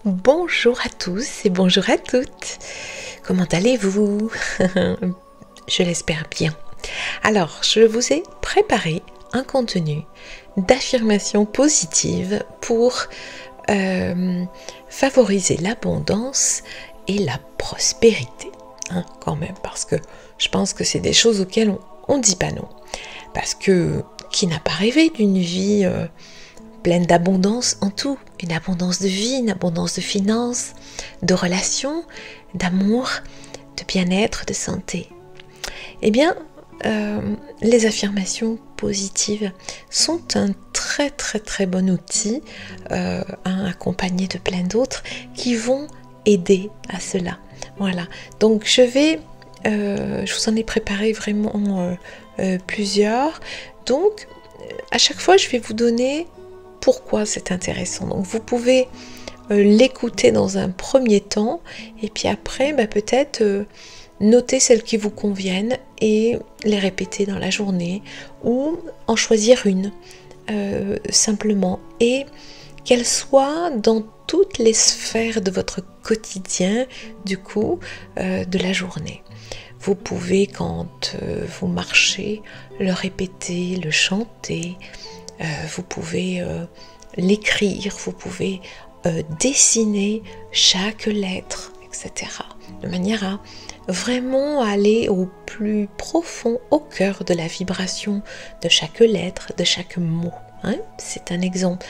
Bonjour à tous et bonjour à toutes. Comment allez-vous? Je l'espère bien. Alors, je vous ai préparé un contenu d'affirmation positive pour favoriser l'abondance et la prospérité. Quand même, parce que je pense que c'est des choses auxquelles on ne dit pas non. Parce que qui n'a pas rêvé d'une vie pleine d'abondance en tout, une abondance de vie, une abondance de finances, de relations, d'amour, de bien-être, de santé. Eh bien, les affirmations positives sont un très bon outil, accompagné de plein d'autres qui vont aider à cela. Voilà, donc je vous en ai préparé vraiment plusieurs. Donc, à chaque fois, je vais vous donner pourquoi c'est intéressant. Donc, vous pouvez l'écouter dans un premier temps et puis après, peut-être noter celles qui vous conviennent et les répéter dans la journée ou en choisir une simplement et qu'elle soit dans toutes les sphères de votre quotidien du coup de la journée. Vous pouvez quand vous marchez le répéter, le chanter, vous pouvez l'écrire, vous pouvez dessiner chaque lettre, etc. De manière à vraiment aller au plus profond, au cœur de la vibration de chaque lettre, de chaque mot. C'est un exemple.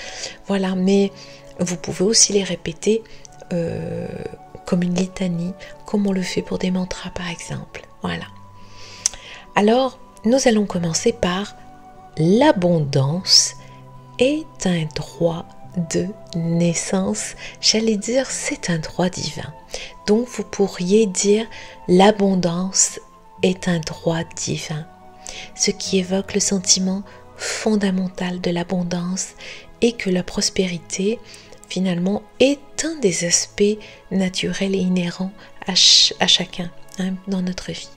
Voilà, mais vous pouvez aussi les répéter comme une litanie, comme on le fait pour des mantras par exemple. Voilà. Alors, nous allons commencer par l'abondance est un droit de naissance. J'allais dire, c'est un droit divin. Donc, vous pourriez dire l'abondance est un droit divin. Ce qui évoque le sentiment fondamental de l'abondance et que la prospérité, finalement, est un des aspects naturels et inhérents à chacun dans notre vie.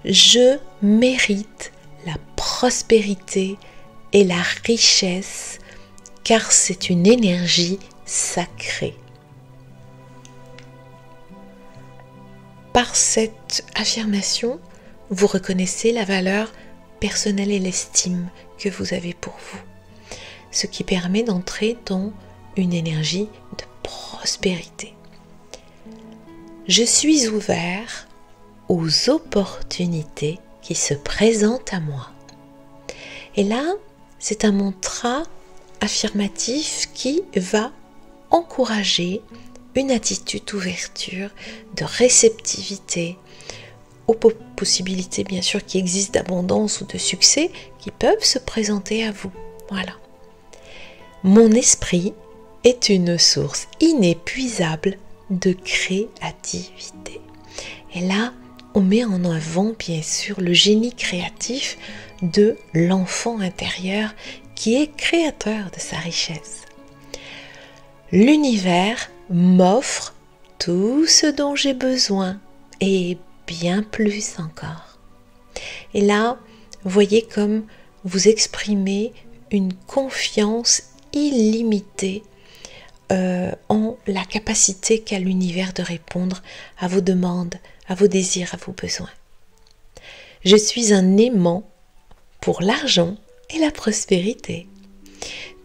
Je mérite la prospérité et la richesse car c'est une énergie sacrée. Par cette affirmation, vous reconnaissez la valeur personnelle et l'estime que vous avez pour vous, ce qui permet d'entrer dans une énergie de prospérité. Je suis ouvert aux opportunités qui se présentent à moi. Et là, c'est un mantra affirmatif qui va encourager une attitude d'ouverture, de réceptivité aux possibilités bien sûr qui existent d'abondance ou de succès qui peuvent se présenter à vous. Voilà. Mon esprit est une source inépuisable de créativité. Et là, on met en avant bien sûr le génie créatif de l'enfant intérieur qui est créateur de sa richesse. L'univers m'offre tout ce dont j'ai besoin et bien plus encore. Et là, voyez comme vous exprimez une confiance illimitée en la capacité qu'a l'univers de répondre à vos demandes, à vos désirs, à vos besoins. Je suis un aimant pour l'argent et la prospérité.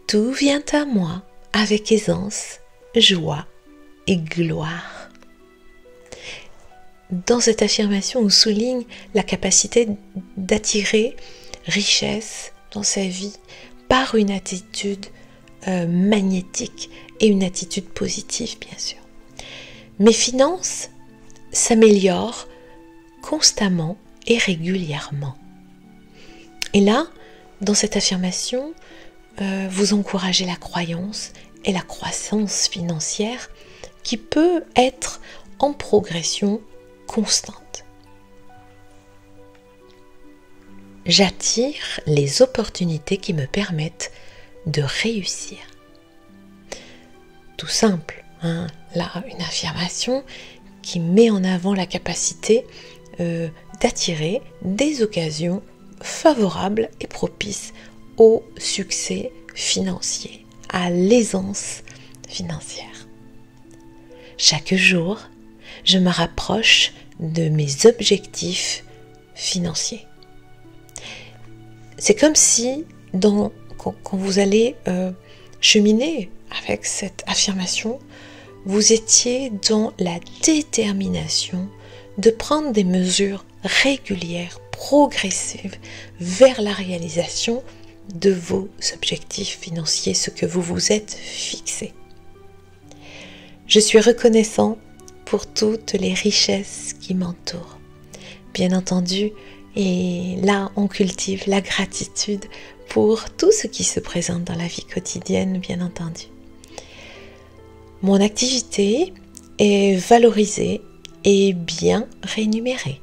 Tout vient à moi avec aisance, joie et gloire. Dans cette affirmation, on souligne la capacité d'attirer richesse dans sa vie par une attitude magnétique et une attitude positive, bien sûr. Mes finances s'améliorent constamment et régulièrement. Et là, dans cette affirmation, vous encouragez la croyance et la croissance financière qui peut être en progression constante. J'attire les opportunités qui me permettent de réussir. Tout simple, là, une affirmation qui met en avant la capacité d'attirer des occasions favorables et propices au succès financier, à l'aisance financière. Chaque jour, je me rapproche de mes objectifs financiers. C'est comme si, quand vous allez cheminer avec cette affirmation, vous étiez dans la détermination de prendre des mesures régulières, progressives, vers la réalisation de vos objectifs financiers, ce que vous vous êtes fixé. Je suis reconnaissant pour toutes les richesses qui m'entourent. Bien entendu, et là on cultive la gratitude pour tout ce qui se présente dans la vie quotidienne, bien entendu. Mon activité est valorisée et bien rémunérée,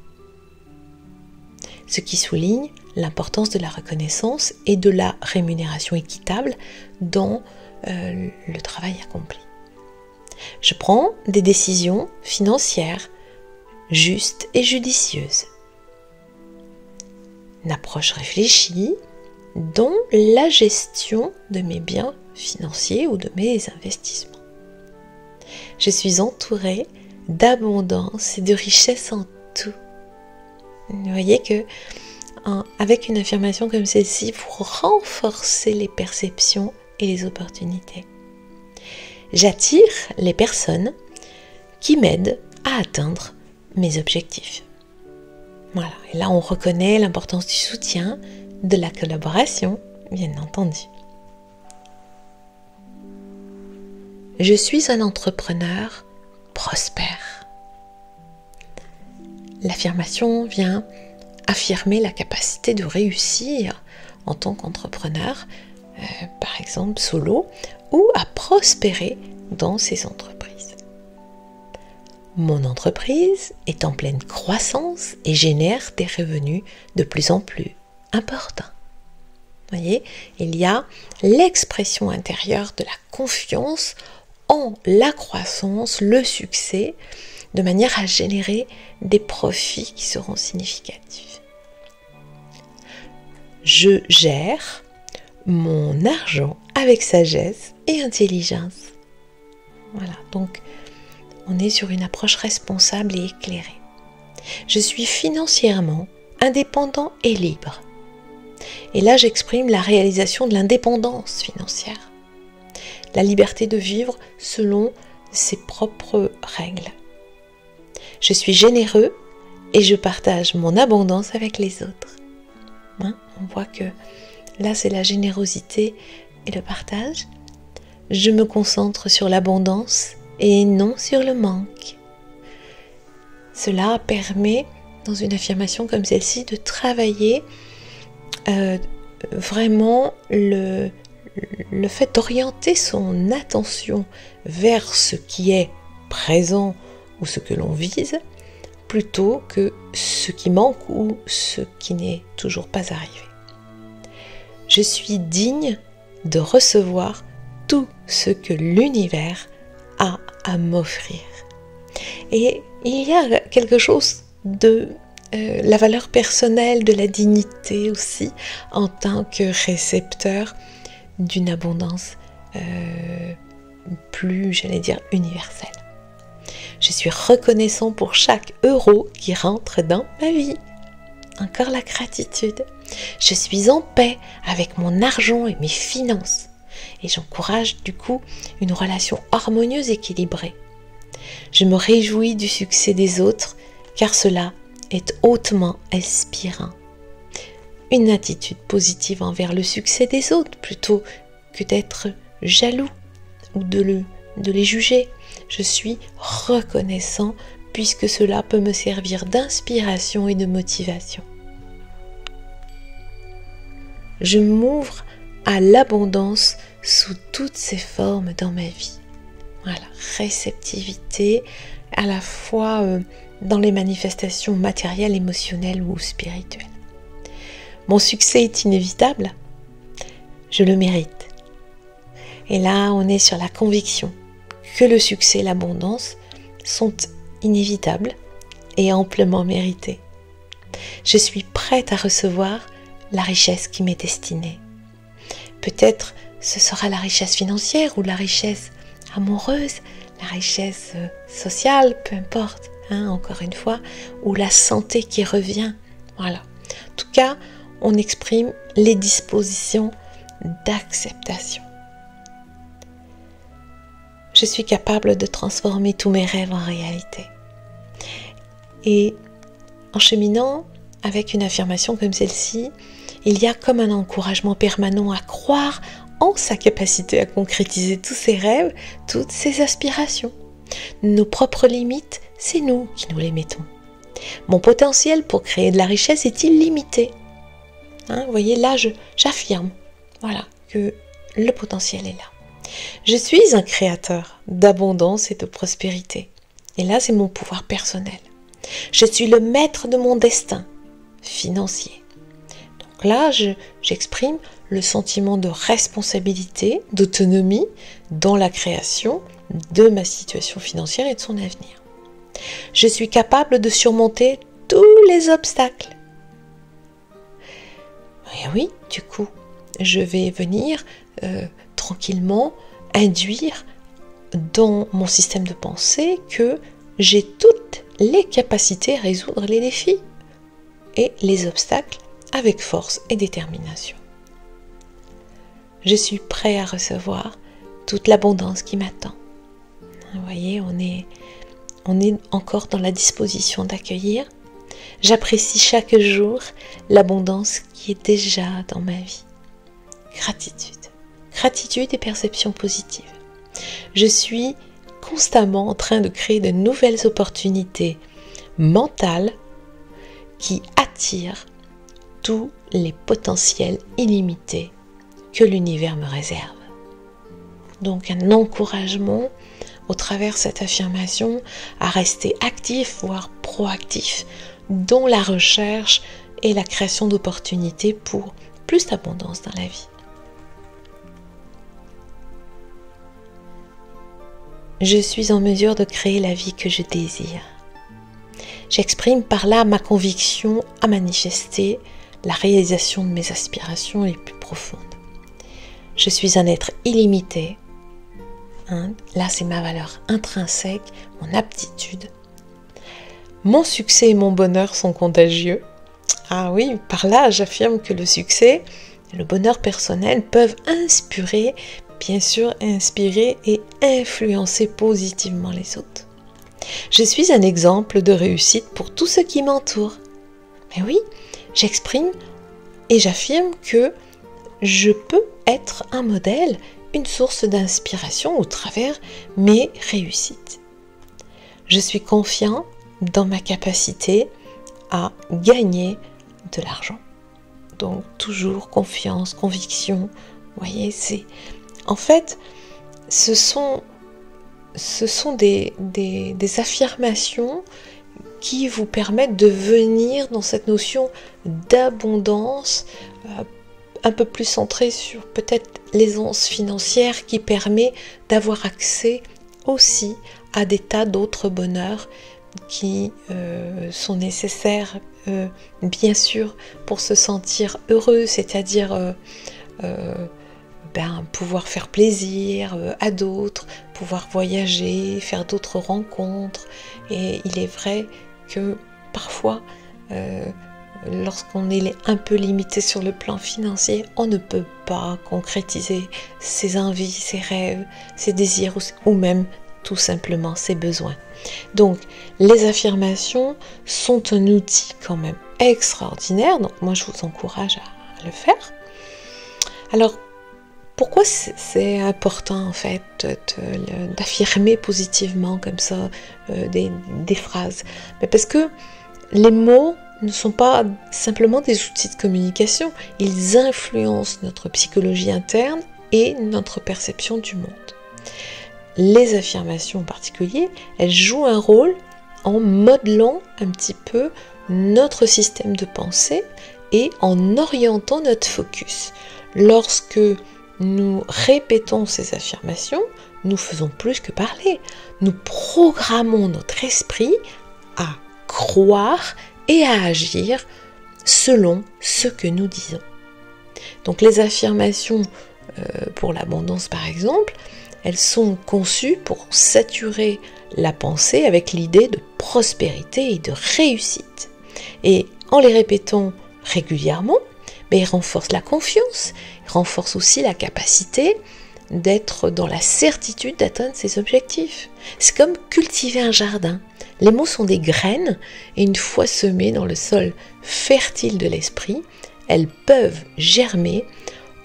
ce qui souligne l'importance de la reconnaissance et de la rémunération équitable dans le travail accompli. Je prends des décisions financières justes et judicieuses. Une approche réfléchie dans la gestion de mes biens financiers ou de mes investissements. Je suis entourée d'abondance et de richesse en tout. Vous voyez que avec une affirmation comme celle-ci, vous renforcez les perceptions et les opportunités. J'attire les personnes qui m'aident à atteindre mes objectifs. Voilà, et là on reconnaît l'importance du soutien, de la collaboration, bien entendu. Je suis un entrepreneur prospère. L'affirmation vient affirmer la capacité de réussir en tant qu'entrepreneur, par exemple solo, ou à prospérer dans ses entreprises. Mon entreprise est en pleine croissance et génère des revenus de plus en plus importants. Vous voyez, il y a l'expression intérieure de la confiance en la croissance, le succès, de manière à générer des profits qui seront significatifs. Je gère mon argent avec sagesse et intelligence. Voilà, donc on est sur une approche responsable et éclairée. Je suis financièrement indépendant et libre. Et là, j'exprime la réalisation de l'indépendance financière. La liberté de vivre selon ses propres règles. Je suis généreux et je partage mon abondance avec les autres. On voit que là, c'est la générosité et le partage. Je me concentre sur l'abondance et non sur le manque. Cela permet, dans une affirmation comme celle-ci, de travailler vraiment le fait d'orienter son attention vers ce qui est présent ou ce que l'on vise, plutôt que ce qui manque ou ce qui n'est toujours pas arrivé. Je suis digne de recevoir tout ce que l'univers a à m'offrir. Et il y a quelque chose de la valeur personnelle, de la dignité aussi, en tant que récepteur d'une abondance plus, j'allais dire, universelle. Je suis reconnaissant pour chaque euro qui rentre dans ma vie. Encore la gratitude. Je suis en paix avec mon argent et mes finances. Et j'encourage du coup une relation harmonieuse et équilibrée. Je me réjouis du succès des autres car cela est hautement inspirant. Une attitude positive envers le succès des autres plutôt que d'être jaloux ou de les juger. Je suis reconnaissant puisque cela peut me servir d'inspiration et de motivation. Je m'ouvre à l'abondance sous toutes ses formes dans ma vie. Voilà, réceptivité à la fois dans les manifestations matérielles, émotionnelles ou spirituelles. Mon succès est inévitable, je le mérite. Et là, on est sur la conviction que le succès et l'abondance sont inévitables et amplement mérités. Je suis prête à recevoir la richesse qui m'est destinée. Peut-être ce sera la richesse financière ou la richesse amoureuse, la richesse sociale, peu importe, hein, encore une fois, ou la santé qui revient. Voilà. En tout cas, on exprime les dispositions d'acceptation. Je suis capable de transformer tous mes rêves en réalité. Et en cheminant avec une affirmation comme celle-ci, il y a comme un encouragement permanent à croire en sa capacité à concrétiser tous ses rêves, toutes ses aspirations. Nos propres limites, c'est nous qui nous les mettons. Mon potentiel pour créer de la richesse est illimité. Hein, vous voyez, là, j'affirme, voilà, que le potentiel est là. Je suis un créateur d'abondance et de prospérité. Et là, c'est mon pouvoir personnel. Je suis le maître de mon destin financier. Donc là, j'exprime le sentiment de responsabilité, d'autonomie dans la création de ma situation financière et de son avenir. Je suis capable de surmonter tous les obstacles. Et oui, du coup, je vais venir tranquillement induire dans mon système de pensée que j'ai toutes les capacités à résoudre les défis et les obstacles avec force et détermination. Je suis prêt à recevoir toute l'abondance qui m'attend. Vous voyez, on est encore dans la disposition d'accueillir. J'apprécie chaque jour l'abondance qui est déjà dans ma vie. Gratitude et perception positive. Je suis constamment en train de créer de nouvelles opportunités mentales qui attirent tous les potentiels illimités que l'univers me réserve. Donc un encouragement au travers de cette affirmation à rester actif, voire proactif dans la recherche et la création d'opportunités pour plus d'abondance dans la vie. Je suis en mesure de créer la vie que je désire. J'exprime par là ma conviction à manifester la réalisation de mes aspirations les plus profondes. Je suis un être illimité. Là, c'est ma valeur intrinsèque, mon aptitude. Mon succès et mon bonheur sont contagieux. Ah oui, par là, j'affirme que le succès et le bonheur personnel peuvent inspirer et influencer positivement les autres. Je suis un exemple de réussite pour tous ceux qui m'entourent. Mais oui, j'exprime et j'affirme que je peux être un modèle, une source d'inspiration au travers mes réussites. Je suis confiant dans ma capacité à gagner de l'argent. Donc toujours confiance, conviction. Vous voyez, en fait, ce sont des affirmations qui vous permettent de venir dans cette notion d'abondance, un peu plus centrée sur peut-être l'aisance financière qui permet d'avoir accès aussi à des tas d'autres bonheurs qui sont nécessaires, bien sûr, pour se sentir heureux, c'est-à-dire pouvoir faire plaisir à d'autres, pouvoir voyager, faire d'autres rencontres. Et il est vrai que parfois, lorsqu'on est un peu limité sur le plan financier, on ne peut pas concrétiser ses envies, ses rêves, ses désirs ou même tout simplement ses besoins. Donc les affirmations sont un outil quand même extraordinaire, donc moi je vous encourage à le faire. Alors pourquoi c'est important en fait d'affirmer positivement comme ça des phrases? Mais parce que les mots ne sont pas simplement des outils de communication, ils influencent notre psychologie interne et notre perception du monde. Les affirmations en particulier, elles jouent un rôle en modelant un petit peu notre système de pensée et en orientant notre focus. Lorsque nous répétons ces affirmations, nous faisons plus que parler. Nous programmons notre esprit à croire et à agir selon ce que nous disons. Donc les affirmations pour l'abondance par exemple, elles sont conçues pour saturer la pensée avec l'idée de prospérité et de réussite. Et en les répétant régulièrement, ils renforcent la confiance, ils renforcent aussi la capacité d'être dans la certitude d'atteindre ses objectifs. C'est comme cultiver un jardin. Les mots sont des graines et une fois semées dans le sol fertile de l'esprit, elles peuvent germer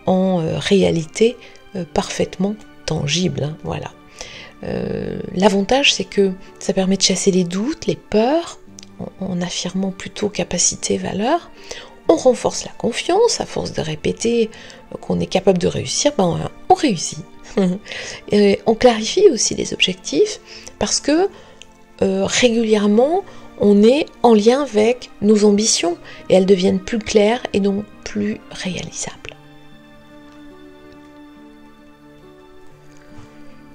en réalité parfaitement tangible. Voilà. L'avantage, c'est que ça permet de chasser les doutes, les peurs, en affirmant plutôt capacité, valeur. On renforce la confiance, à force de répéter qu'on est capable de réussir, on réussit. Et on clarifie aussi les objectifs parce que régulièrement, on est en lien avec nos ambitions et elles deviennent plus claires et donc plus réalisables.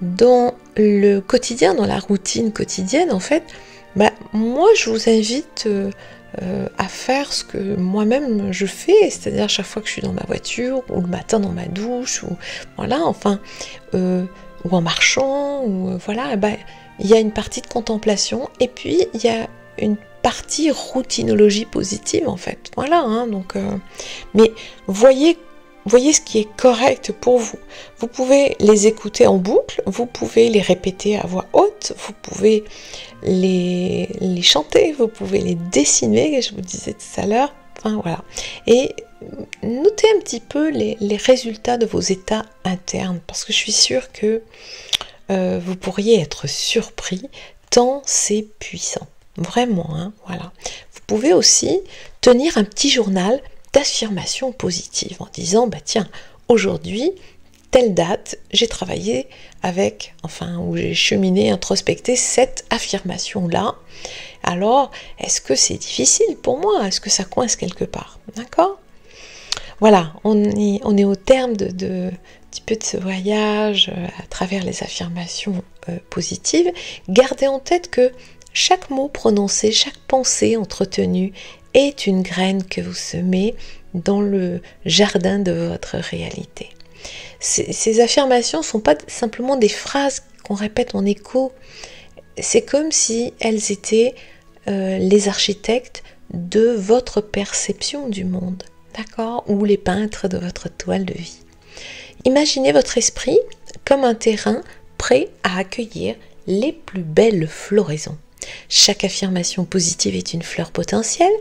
Dans le quotidien, dans la routine quotidienne, en fait, moi je vous invite à faire ce que moi-même je fais, c'est-à-dire chaque fois que je suis dans ma voiture, ou le matin dans ma douche, ou voilà, enfin, ou en marchant, ou voilà, il y a une partie de contemplation, et puis il y a une partie routinologie positive en fait, voilà, donc, mais voyez ce qui est correct pour vous. Vous pouvez les écouter en boucle, vous pouvez les répéter à voix haute, vous pouvez les chanter, vous pouvez les dessiner, je vous disais tout à l'heure, enfin voilà. Et notez un petit peu les résultats de vos états internes, parce que je suis sûre que vous pourriez être surpris tant c'est puissant. Vraiment, voilà. Vous pouvez aussi tenir un petit journal d'affirmations positives en disant, tiens, aujourd'hui, telle date, j'ai travaillé avec, ou j'ai cheminé, introspecté cette affirmation-là. Alors, est-ce que c'est difficile pour moi? Est-ce que ça coince quelque part? D'accord? Voilà, on est au terme de petit peu de ce voyage à travers les affirmations positives. Gardez en tête que chaque mot prononcé, chaque pensée entretenue est une graine que vous semez dans le jardin de votre réalité. Ces affirmations ne sont pas simplement des phrases qu'on répète en écho, c'est comme si elles étaient les architectes de votre perception du monde, d'accord, ou les peintres de votre toile de vie. Imaginez votre esprit comme un terrain prêt à accueillir les plus belles floraisons. Chaque affirmation positive est une fleur potentielle,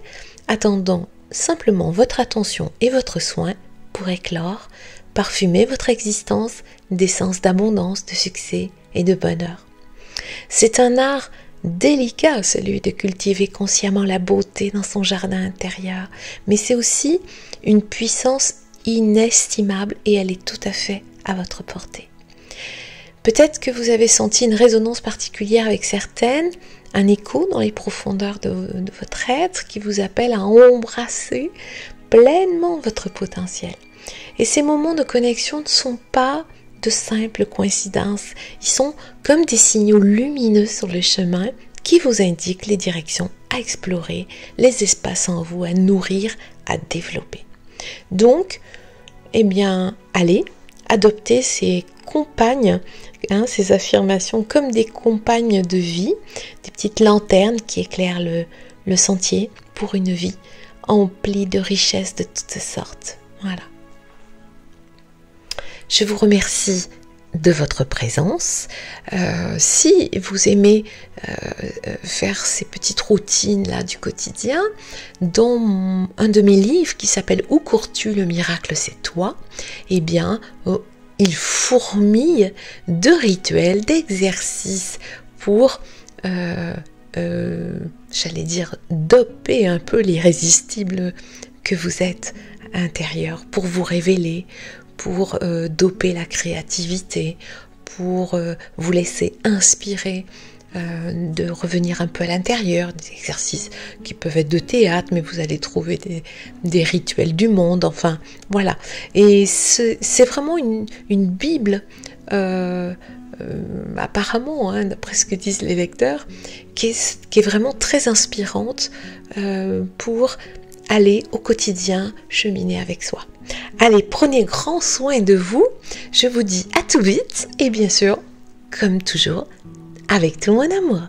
attendant simplement votre attention et votre soin pour éclore, parfumer votre existence d'essence d'abondance, de succès et de bonheur. C'est un art délicat, celui de cultiver consciemment la beauté dans son jardin intérieur, mais c'est aussi une puissance inestimable et elle est tout à fait à votre portée. Peut-être que vous avez senti une résonance particulière avec certaines, un écho dans les profondeurs de votre être qui vous appelle à embrasser pleinement votre potentiel. Et ces moments de connexion ne sont pas de simples coïncidences, ils sont comme des signaux lumineux sur le chemin qui vous indiquent les directions à explorer, les espaces en vous à nourrir, à développer. Donc, allez, adoptez ces compagnes, ces affirmations comme des compagnes de vie, des petites lanternes qui éclairent le sentier pour une vie emplie de richesses de toutes sortes. Voilà. Je vous remercie de votre présence. Si vous aimez faire ces petites routines là du quotidien, dans un de mes livres qui s'appelle Où cours-tu, le miracle c'est toi, il fourmille de rituels, d'exercices pour doper un peu l'irrésistible que vous êtes intérieur, pour vous révéler, pour doper la créativité, pour vous laisser inspirer, de revenir un peu à l'intérieur, des exercices qui peuvent être de théâtre, mais vous allez trouver des rituels du monde, enfin voilà. Et c'est vraiment une Bible, apparemment, d'après ce que disent les lecteurs, qui est vraiment très inspirante pour aller au quotidien cheminer avec soi. Allez, prenez grand soin de vous. Je vous dis à tout vite et bien sûr, comme toujours, avec tout mon amour.